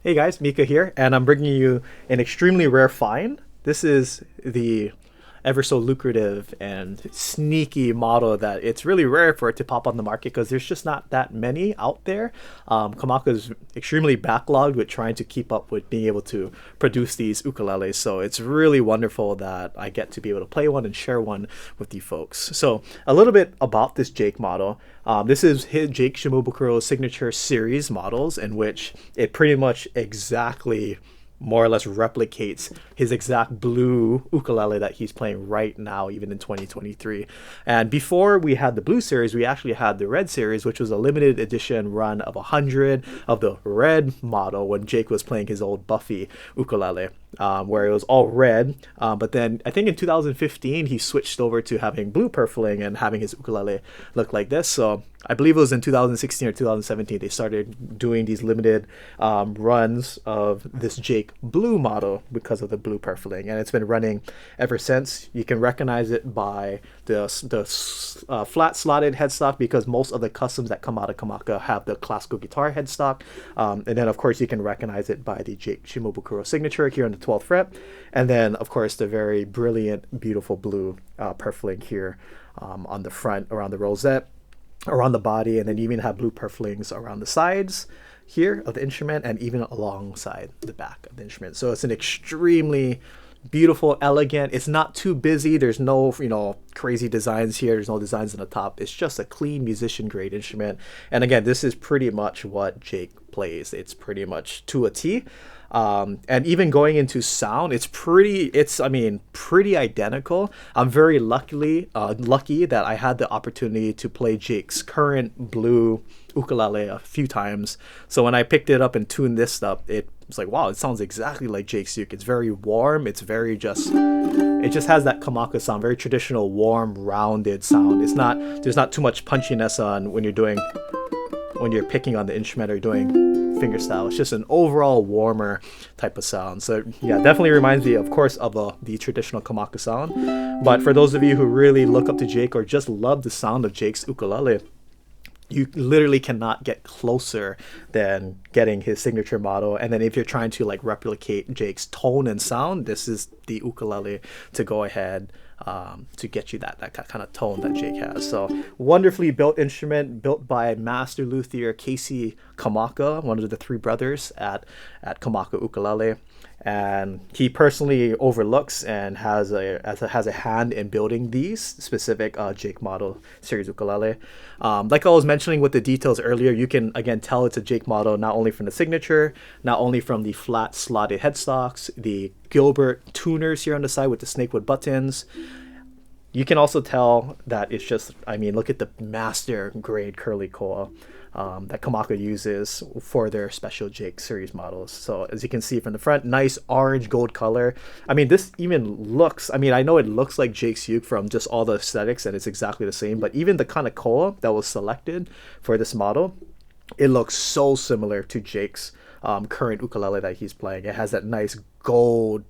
Hey guys, Mika here, and I'm bringing you an extremely rare find. This is the ever so lucrative and sneaky model that it's really rare for it to pop on the market because there's just not that many out there. Kamaka is extremely backlogged with trying to keep up with being able to produce these ukuleles, so it's really wonderful that I get to be able to play one and share one with you folks. So a little bit about this Jake model. This is his Jake Shimabukuro's signature series models, in which it pretty much exactly more or less replicates his exact blue ukulele that he's playing right now, even in 2023. And before we had the blue series, we actually had the red series, which was a limited edition run of 100 of the red model when Jake was playing his old Buffy ukulele. Where it was all red, but then I think in 2015 he switched over to having blue purfling and having his ukulele look like this. So I believe it was in 2016 or 2017 they started doing these limited runs of this Jake blue model because of the blue purfling, and it's been running ever since. You can recognize it by the flat slotted headstock, because most of the customs that come out of Kamaka have the classical guitar headstock, and then of course you can recognize it by the Jake Shimabukuro signature here on the 12th fret, and then of course the very brilliant, beautiful blue purfling here on the front around the rosette, around the body, and then you even have blue purflings around the sides here of the instrument and even alongside the back of the instrument. So it's an extremely beautiful, elegant. It's not too busy. There's no, crazy designs here. There's no designs on the top. It's just a clean musician grade instrument. And again, this is pretty much what Jake plays. It's pretty much to a T. And even going into sound, it's pretty identical. I'm very lucky that I had the opportunity to play Jake's current blue ukulele a few times. So when I picked it up and tuned this up, it was like, wow, it sounds exactly like Jake's uke. It's very warm. It just has that Kamaka sound, very traditional, warm, rounded sound. There's not too much punchiness on when you're picking on the instrument or doing finger style. It's just an overall warmer type of sound. So yeah, definitely reminds me, of course, of the traditional Kamaka sound. But for those of you who really look up to Jake or just love the sound of Jake's ukulele, you literally cannot get closer than getting his signature model. And then if you're trying to replicate Jake's tone and sound, this is the ukulele to go ahead to get you that kind of tone that Jake has. So wonderfully built instrument, built by master luthier Casey Kamaka, one of the three brothers at Kamaka Ukulele. And he personally overlooks and has a hand in building these specific Jake model series ukulele. Like I was mentioning with the details earlier, you can again tell it's a Jake model not only from the signature, not only from the flat slotted headstocks, the Gilbert tuners here on the side with the snakewood buttons. You can also tell that it's just, look at the master grade curly coil that Kamaka uses for their special Jake series models. So as you can see from the front, nice orange gold color. This even looks, I know it looks like Jake's uke from just all the aesthetics and it's exactly the same, but even the kind of coil that was selected for this model, it looks so similar to Jake's current ukulele that he's playing. It has that nice gold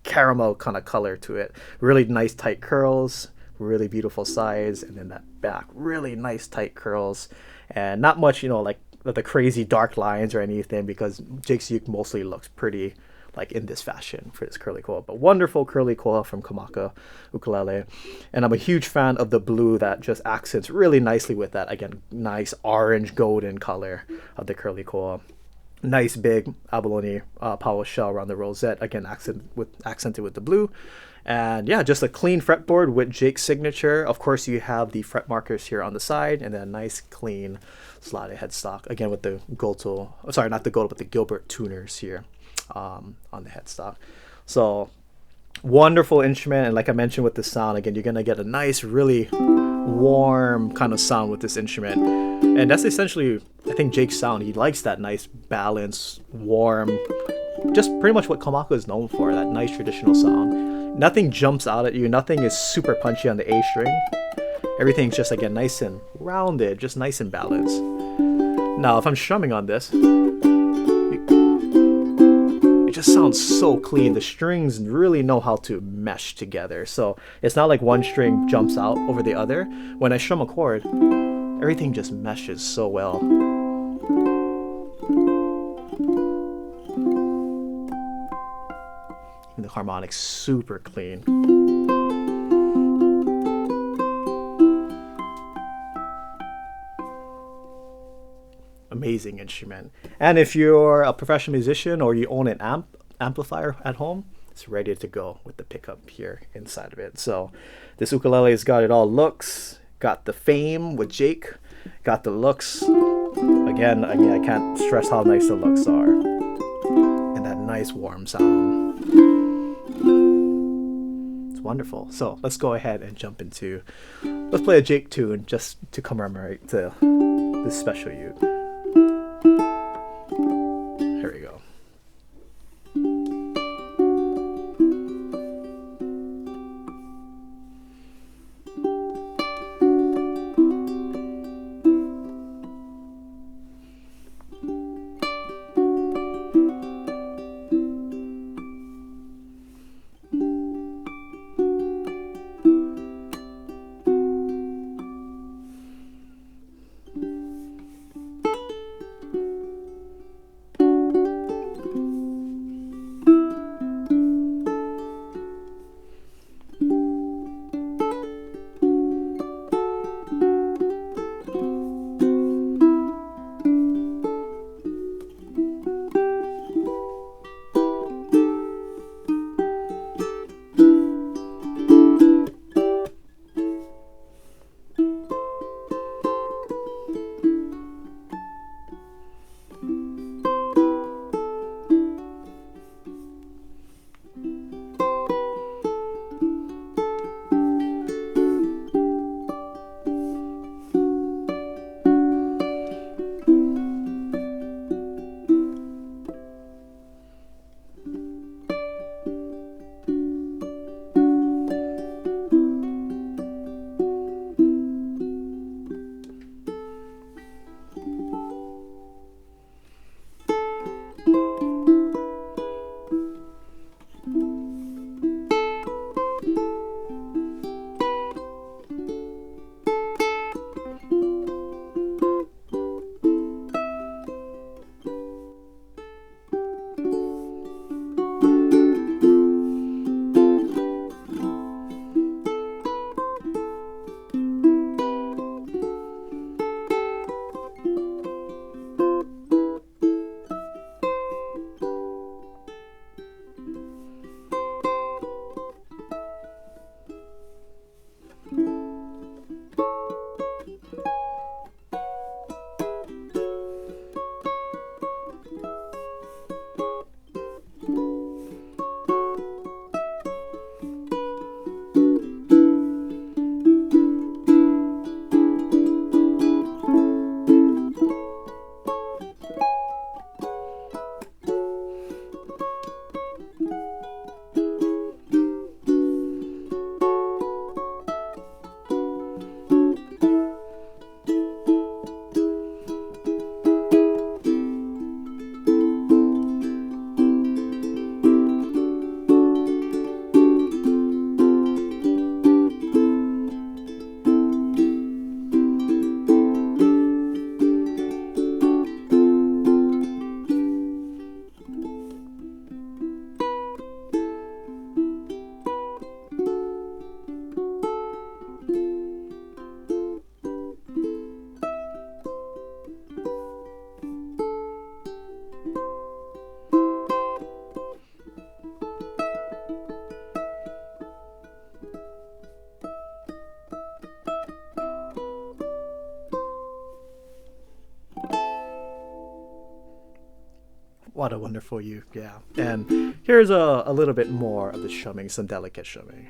caramel kind of color to it. Really nice tight curls, really beautiful sides, and then that back, really nice tight curls, and not much, like the crazy dark lines or anything, because Jake's uke mostly looks pretty like in this fashion for this curly coil. But wonderful curly coil from Kamaka Ukulele. And I'm a huge fan of the blue that just accents really nicely with that, again, nice orange golden color of the curly coil. Nice big abalone power shell around the rosette, again accented with the blue. And yeah, just a clean fretboard with Jake's signature. Of course, you have the fret markers here on the side, and then a nice clean slotted headstock, again with the the Gilbert tuners here on the headstock. So wonderful instrument, and like I mentioned with the sound, again, you're gonna get a nice, really warm kind of sound with this instrument. And that's essentially, I think, Jake's sound. He likes that nice balance, warm, just pretty much what Kamaka is known for, that nice traditional sound. Nothing jumps out at you. Nothing is super punchy on the A string. Everything's just, again, nice and rounded, just nice and balanced. Now, if I'm strumming on this, it just sounds so clean. The strings really know how to mesh together. So it's not like one string jumps out over the other. When I strum a chord, everything just meshes so well. harmonics super clean. Amazing instrument. And if you're a professional musician or you own an amplifier at home, it's ready to go with the pickup here inside of it. So this ukulele has got it all. Looks, got the fame with Jake, got the looks. Again, I mean, I can't stress how nice the looks are. And that nice warm sound. It's wonderful. So let's go ahead and jump into, let's play a Jake tune just to commemorate this special uke. Here we go. What a wonderful uke, yeah. And here's a little bit more of the strumming, some delicate strumming.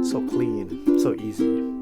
So clean, so easy.